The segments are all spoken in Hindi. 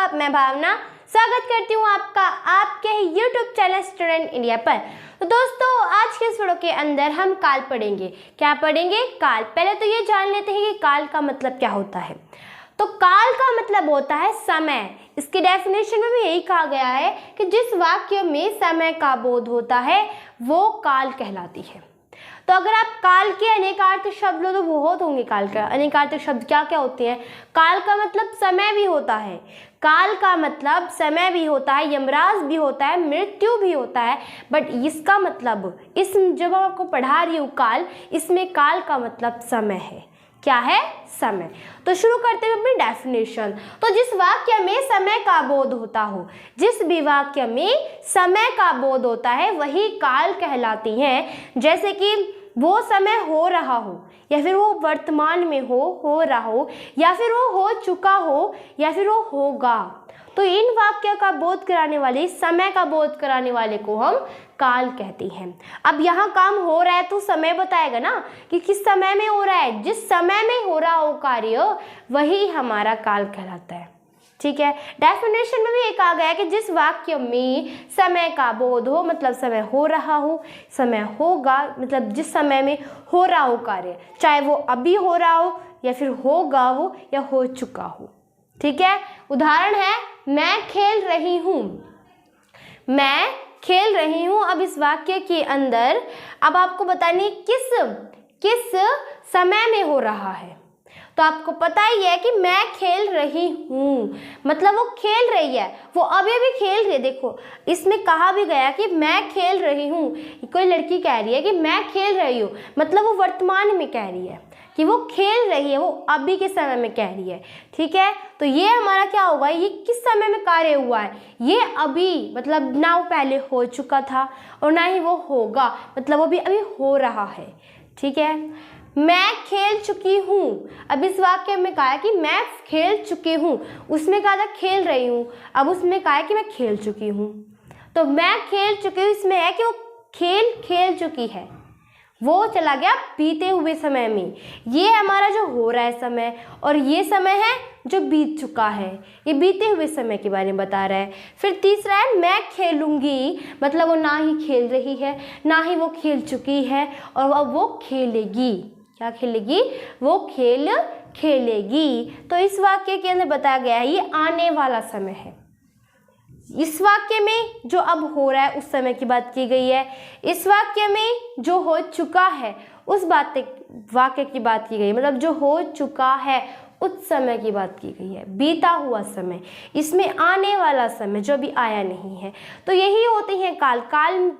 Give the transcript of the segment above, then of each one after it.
आप, मैं भावना स्वागत करती हूँ आपका आपके YouTube चैनल स्टूडेंट इंडिया पर। तो दोस्तों, आज के इस वीडियो के अंदर हम काल पढ़ेंगे। क्या पढ़ेंगे? काल। पहले तो ये जान लेते हैं कि काल का मतलब क्या होता है। तो काल का मतलब होता है समय। इसकी डेफिनेशन में भी यही कहा गया है कि जिस वाक्य में समय का बोध होता है वो काल कहलाती है। तो अगर आप काल के अनेकार्थक शब्द लो तो बहुत होंगे। काल का अनेकार्थक शब्द क्या क्या होते हैं? काल का मतलब समय भी होता है, काल का मतलब समय भी होता है, यमराज भी होता है, मृत्यु भी होता है। बट इसका मतलब, इस जब आपको पढ़ा रही हूँ काल, इसमें काल का मतलब समय है। क्या है? समय। तो शुरू करते हैं अपनी डेफिनेशन। तो जिस वाक्य में समय का बोध होता हो, जिस भी वाक्य में समय का बोध होता है वही काल कहलाती हैं। जैसे कि वो समय हो रहा हो, या फिर वो वर्तमान में हो रहा हो, या फिर वो हो चुका हो, या फिर वो होगा। तो इन वाक्य का बोध कराने वाले, समय का बोध कराने वाले को हम काल कहते हैं। अब यहाँ काम हो रहा है तो समय बताएगा ना कि किस समय में हो रहा है। जिस समय में हो रहा हो कार्य वही हमारा काल कहलाता है। ठीक है। डेफिनेशन में भी ये कहा गया है कि जिस वाक्य में समय का बोध हो, मतलब समय हो रहा हो, समय होगा, मतलब जिस समय में हो रहा हो कार्य, चाहे वो अभी हो रहा हो या फिर होगा हो या हो चुका हो। ठीक है। उदाहरण है, मैं खेल रही हूँ। मैं खेल रही हूँ। अब इस वाक्य के अंदर अब आपको बतानी किस समय में हो रहा है। तो आपको पता ही है कि मैं खेल रही हूँ, मतलब वो खेल रही है, वो अभी भी खेल रही है। देखो, इसमें कहा भी गया कि मैं खेल रही हूँ। कोई लड़की कह रही है कि मैं खेल रही हूँ, मतलब वो वर्तमान में कह रही है कि वो खेल रही है, वो अभी के समय में कह रही है। ठीक है। तो ये हमारा क्या होगा? ये किस समय में कार्य हुआ है? ये अभी, मतलब ना वो पहले हो चुका था और ना ही वो होगा, मतलब वो भी अभी हो रहा है। ठीक है। मैं खेल चुकी हूँ। अब इस वाक्य में कहा है कि मैं खेल चुकी हूँ, उसमें कहा था खेल रही हूँ, अब उसमें कहा है कि मैं खेल चुकी हूँ। तो मैं खेल चुकी हूँ, इसमें है कि वो खेल चुकी है, वो चला गया बीते हुए समय में। ये हमारा जो हो रहा है समय, और ये समय है जो बीत चुका है, ये बीते हुए समय के बारे में बता रहा है। फिर तीसरा है मैं खेलूंगी, मतलब वो ना ही खेल रही है, ना ही वो खेल चुकी है, और अब वो खेलेगी। क्या खेलेगी? वो खेल खेलेगी। तो इस वाक्य के अंदर बताया गया है ये आने वाला समय है। इस वाक्य में जो अब हो रहा है उस समय की बात की गई है। इस वाक्य में जो हो चुका है उस वाक्य की बात की गई है, मतलब जो हो चुका है उस समय की बात की गई है, बीता हुआ समय। इसमें आने वाला समय जो अभी आया नहीं है। तो यही होते हैं काल। काल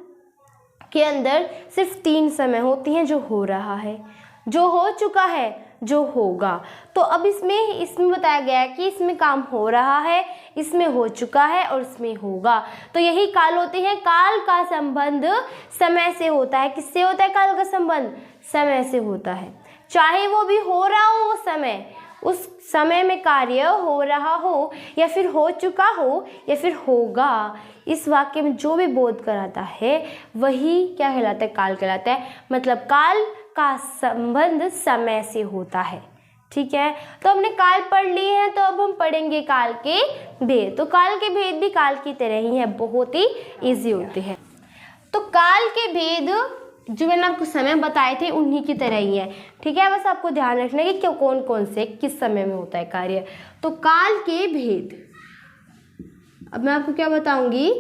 के अंदर सिर्फ 3 समय होती हैं, जो हो रहा है, जो हो चुका है, जो होगा। तो अब इसमें बताया गया है कि इसमें काम हो रहा है, इसमें हो चुका है और इसमें होगा। तो यही काल होते हैं। काल का संबंध समय से होता है। किससे होता है काल का संबंध? समय से होता है। चाहे वो भी हो रहा हो, वो समय, उस समय में कार्य हो रहा हो, या फिर हो चुका हो, या फिर होगा। इस वाक्य में जो भी बोध कराता है वही क्या कहलाता है? काल कहलाता है। मतलब काल का संबंध समय से होता है। ठीक है। तो हमने काल पढ़ लिए हैं, तो अब हम पढ़ेंगे काल के भेद। तो काल के भेद भी काल की तरह ही है, बहुत ही इजी होते हैं। तो काल के भेद जो मैंने आपको समय बताए थे उन्हीं की तरह ही है। ठीक है। बस आपको ध्यान रखना है कि क्यों, कौन कौन से किस समय में होता है कार्य। तो काल के भेद, अब मैं आपको क्या बताऊंगी?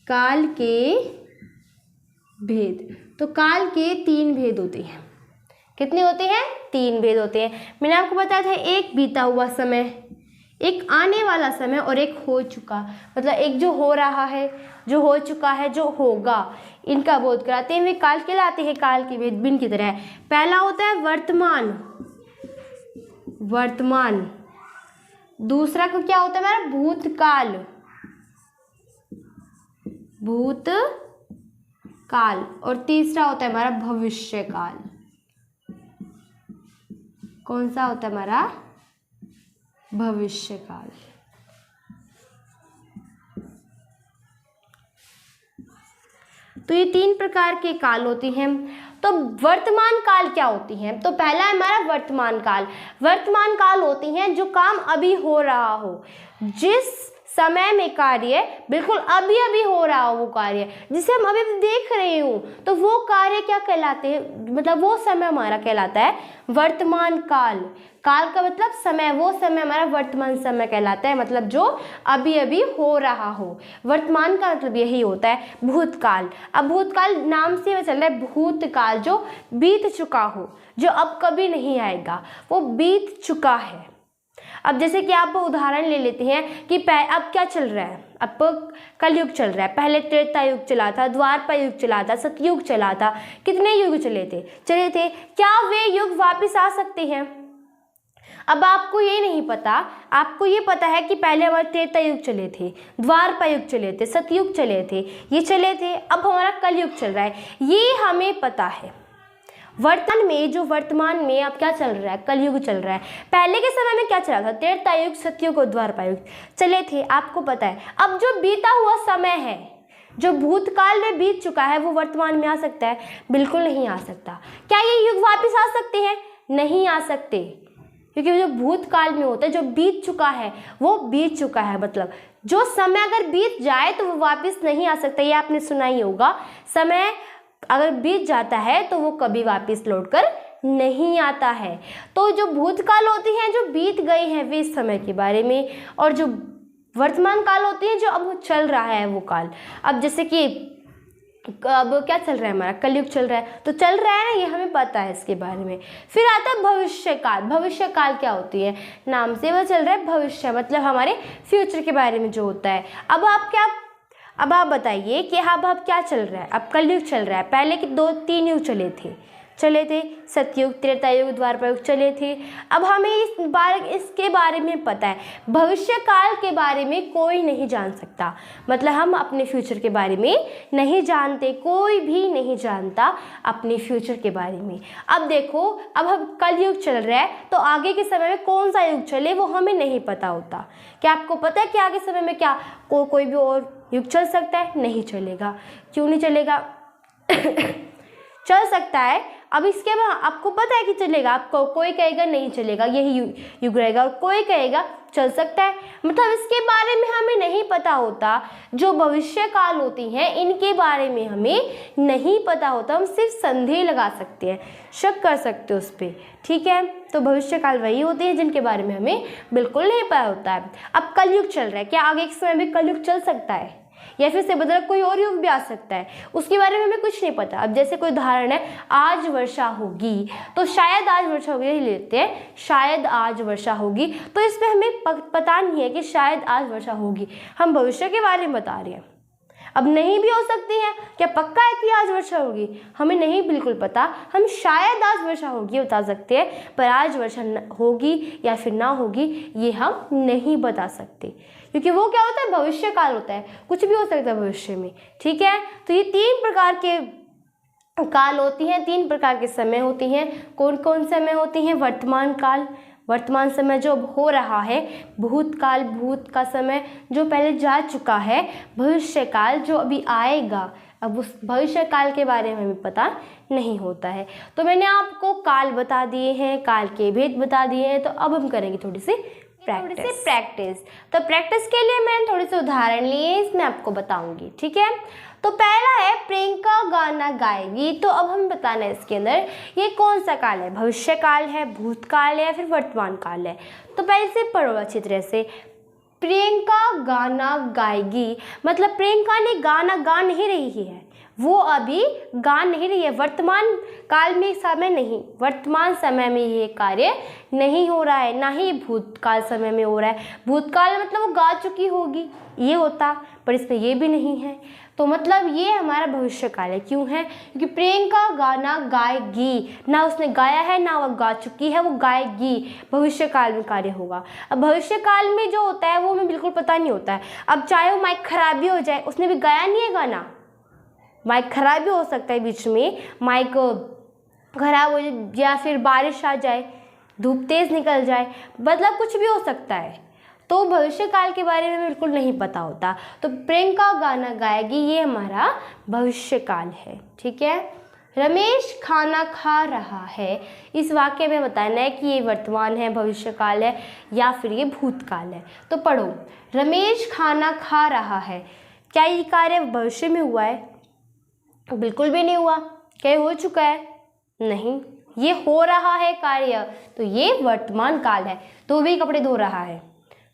काल के भेद। तो काल के 3 भेद होते हैं। कितने होते हैं? 3 भेद होते हैं। मैंने आपको बताया था, एक बीता हुआ समय, एक आने वाला समय, और एक हो चुका। मतलब एक जो हो रहा है, जो हो चुका है, जो होगा, इनका बोध कराते हैं वे काल कहलाते हैं। काल के भेद बिन की तरह है। पहला होता है वर्तमान। दूसरा को क्या होता है हमारा? भूतकाल। और तीसरा होता है हमारा भविष्यकाल। कौन सा होता है हमारा? भविष्यकाल। तो ये 3 प्रकार के काल होते हैं। तो वर्तमान काल क्या होती हैं? तो पहला है हमारा वर्तमान काल। वर्तमान काल होती हैं जो काम अभी हो रहा हो, जिस समय में कार्य बिल्कुल अभी अभी हो रहा हो, वो कार्य जिसे हम अभी देख रहे हूँ, तो वो कार्य क्या कहलाते हैं, मतलब वो समय हमारा कहलाता है वर्तमान काल। काल का मतलब समय, वो समय हमारा वर्तमान समय कहलाता है, मतलब जो अभी अभी हो रहा हो। वर्तमान का मतलब यही होता है भूतकाल। अब भूतकाल नाम से वो चल रहा है भूतकाल, जो बीत चुका हो, जो अब कभी नहीं आएगा, वो बीत चुका है। अब जैसे कि आप उदाहरण ले लेते हैं कि अब क्या चल रहा है, अब कलयुग चल रहा है, पहले त्रेता युग चला था, द्वापर युग चला था, सतयुग चला था, कितने युग चले थे। क्या वे युग वापस आ सकते हैं? अब आपको ये नहीं पता, आपको ये पता है कि पहले हमारे त्रेता युग चले थे, द्वापर युग चले थे, सतयुग चले थे, ये चले थे, अब हमारा कलयुग चल रहा है, ये हमें पता है। वर्तमान में अब क्या चल रहा है, कलयुग चल रहा है। पहले के समय में क्या चला था, त्रेता युग, सतयुग और द्वापर युग चले थे, आपको पता है। अब जो बीता हुआ समय है, जो भूतकाल में बीत चुका है, वो वर्तमान में आ सकता है? बिल्कुल नहीं आ सकता। क्या ये युग वापस आ सकते हैं? नहीं आ सकते, क्योंकि जो भूतकाल में होता है, जो बीत चुका है वो बीत चुका है। मतलब जो समय अगर बीत जाए तो वो वापस नहीं आ सकता, ये आपने सुना ही होगा। समय अगर बीत जाता है तो वो कभी वापस लौटकर नहीं आता है। तो जो भूतकाल होती हैं जो बीत गई हैं वे इस समय के बारे में, और जो वर्तमान काल होती है जो अब चल रहा है वो काल। अब जैसे कि अब क्या चल रहा है, हमारा कलयुग चल रहा है, तो चल रहा है ना, ये हमें पता है इसके बारे में। फिर आता है भविष्य काल। भविष्य काल क्या होती है, नाम से वह चल रहा है भविष्य, मतलब हमारे फ्यूचर के बारे में जो होता है। अब आप बताइए कि अब क्या चल रहा है, अब कलयुग चल रहा है, पहले के 2-3 युग चले थे, सतयुग, त्रेता युग, द्वापर युग चले थे। अब हमें इसके बारे में पता है। भविष्य काल के बारे में कोई नहीं जान सकता, मतलब हम अपने फ्यूचर के बारे में नहीं जानते, कोई भी नहीं जानता अपने फ्यूचर के बारे में। अब देखो, अब हम कलयुग चल रहा है, तो आगे के समय में कौन सा युग चले वो हमें नहीं पता होता। क्या आपको पता है कि आगे समय में क्या कोई भी और युग चल सकता है? नहीं चलेगा। क्यों नहीं चलेगा? चल सकता है। अब इसके बाद आपको पता है कि चलेगा, आपको कोई कहेगा नहीं चलेगा, यही युग रहेगा, और कोई कहेगा चल सकता है। मतलब इसके बारे में हमें नहीं पता होता। जो भविष्य काल होती हैं इनके बारे में हमें नहीं पता होता, हम सिर्फ संदेह लगा सकते हैं, शक कर सकते हैं उस पर, ठीक है। तो भविष्य काल वही होती है जिनके बारे में हमें बिल्कुल नहीं पता होता है। अब कलयुग चल रहा है, क्या आगे के समय में कलयुग चल सकता है, या फिर से बदल कोई और युग भी आ सकता है, उसके बारे में हमें कुछ नहीं पता। अब जैसे कोई उदाहरण है, आज वर्षा होगी, तो शायद आज वर्षा होगी, यही लेते हैं, शायद आज वर्षा होगी, तो इसमें हमें पता नहीं है कि शायद आज वर्षा होगी, हम भविष्य के बारे में बता रहे हैं। अब नहीं भी हो सकती है, क्या पक्का है कि आज वर्षा होगी, हमें नहीं बिल्कुल पता, हम शायद आज वर्षा होगी बता सकते हैं, पर आज वर्षा होगी या फिर ना होगी ये हम नहीं बता सकते, क्योंकि वो क्या होता है, भविष्य काल होता है, कुछ भी हो सकता है भविष्य में, ठीक है। तो ये 3 प्रकार के काल होती हैं, 3 प्रकार के समय होती हैं। कौन कौन समय होती हैं? वर्तमान काल, वर्तमान समय जो अब हो रहा है, भूतकाल, भूत का समय जो पहले जा चुका है, भविष्य काल जो अभी आएगा, अब उस भविष्य काल के बारे में हमें पता नहीं होता है। तो मैंने आपको काल बता दिए हैं, काल के भेद बता दिए हैं, तो अब हम करेंगे थोड़ी सी प्रैक्टिस। तो प्रैक्टिस के लिए मैंने थोड़े से उदाहरण लिए, इसमें आपको बताऊंगी, ठीक है। तो पहला है प्रियंका गाना गाएगी। तो अब हम बताना है इसके अंदर ये कौन सा काल है, भविष्य काल है, भूतकाल है या फिर वर्तमान काल है। तो पहले से पढ़ो अच्छी तरह से। प्रियंका गाना गाएगी, मतलब प्रियंका ने गाना गा नहीं रही है, वो अभी गा नहीं रही है, वर्तमान काल में समय नहीं, वर्तमान समय में ये कार्य नहीं हो रहा है, ना ही भूतकाल समय में हो रहा है। भूतकाल मतलब वो गा चुकी होगी, ये होता, पर इसमें ये भी नहीं है, तो मतलब ये हमारा भविष्य काल है। क्यों है? क्योंकि प्रियंका गाना गाएगी, ना उसने गाया है ना वो गा चुकी है, वो गाएगी, भविष्य काल में कार्य होगा। अब भविष्य काल में जो होता है वो हमें बिल्कुल पता नहीं होता है। अब चाहे वो माइक खराब भी हो जाए, उसने भी गाया नहीं है गाना, माइक खराब भी हो सकता है, बीच में माइक खराब हो जाए या फिर बारिश आ जाए, धूप तेज निकल जाए, मतलब कुछ भी हो सकता है, तो भविष्य काल के बारे में बिल्कुल नहीं पता होता। तो प्रियंका गाना गाएगी, ये हमारा भविष्य काल है, ठीक है। रमेश खाना खा रहा है। इस वाक्य में बताना है कि ये वर्तमान है, भविष्यकाल है या फिर ये भूतकाल है। तो पढ़ो, रमेश खाना खा रहा है। क्या ये कार्य भविष्य में हुआ है? बिल्कुल भी नहीं हुआ। क्या हो चुका है? नहीं, ये हो रहा है कार्य, तो ये वर्तमान काल है। धोबी कपड़े धो रहा है।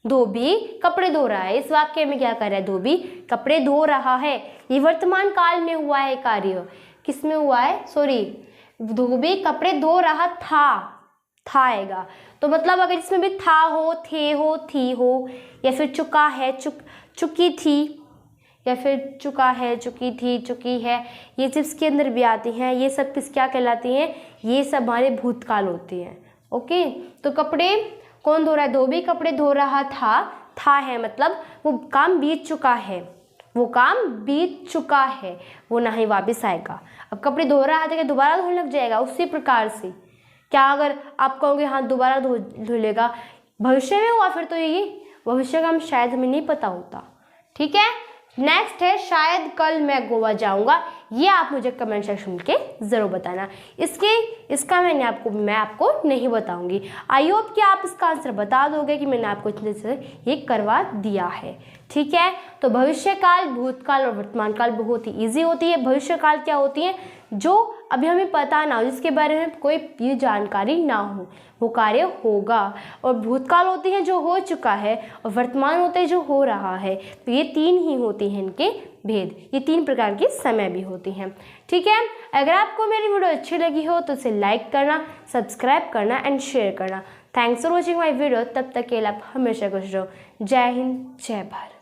धोबी कपड़े धो रहा है। इस वाक्य में क्या कर रहा है? धोबी कपड़े धो रहा है। ये वर्तमान काल में हुआ है कार्य। किस में हुआ है? सॉरी, धोबी कपड़े धो रहा था आएगा। तो मतलब अगर इसमें भी था हो, थे हो, थी हो, या फिर चुका है, चुकी थी, या फिर चुका है, चुकी थी, चुकी है, ये चिप्स के अंदर भी आती हैं। ये सब किस क्या कहलाती हैं? ये सब हमारे भूतकाल होती हैं। ओके, तो कपड़े कौन धो रहा है? धोबी कपड़े धो रहा था है मतलब वो काम बीत चुका है, वो काम बीत चुका है, वो ना ही वापस आएगा। अब कपड़े धो रहा है तो क्या दोबारा धोने लग जाएगा? उसी प्रकार से क्या अगर आप कहोगे हाँ दोबारा धो लेगा, भविष्य में हुआ, फिर तो ये भविष्य का हम शायद हमें नहीं पता होता। ठीक है, नेक्स्ट है शायद कल मैं गोवा जाऊंगा। ये आप मुझे कमेंट सेक्शन में के ज़रूर बताना। इसका मैं आपको नहीं बताऊंगी। आई होप कि आप इसका आंसर बता दोगे कि मैंने आपको इतने से ये करवा दिया है। ठीक है, तो भविष्यकाल, भूतकाल और वर्तमान काल बहुत ही ईजी होती है। भविष्यकाल क्या होती है? जो अभी हमें पता ना हो, जिसके बारे में कोई भी जानकारी ना हो, वो कार्य होगा। और भूतकाल होती हैं जो हो चुका है, और वर्तमान होते हैं जो हो रहा है। तो ये तीन ही होती हैं इनके भेद। ये तीन प्रकार की समय भी होती हैं। ठीक है, अगर आपको मेरी वीडियो अच्छी लगी हो तो इसे लाइक करना, सब्सक्राइब करना एंड शेयर करना। Thanks for watching my video. तब तक के लिए आप हमेशा खुश रहो। जय हिंद, जय भारत।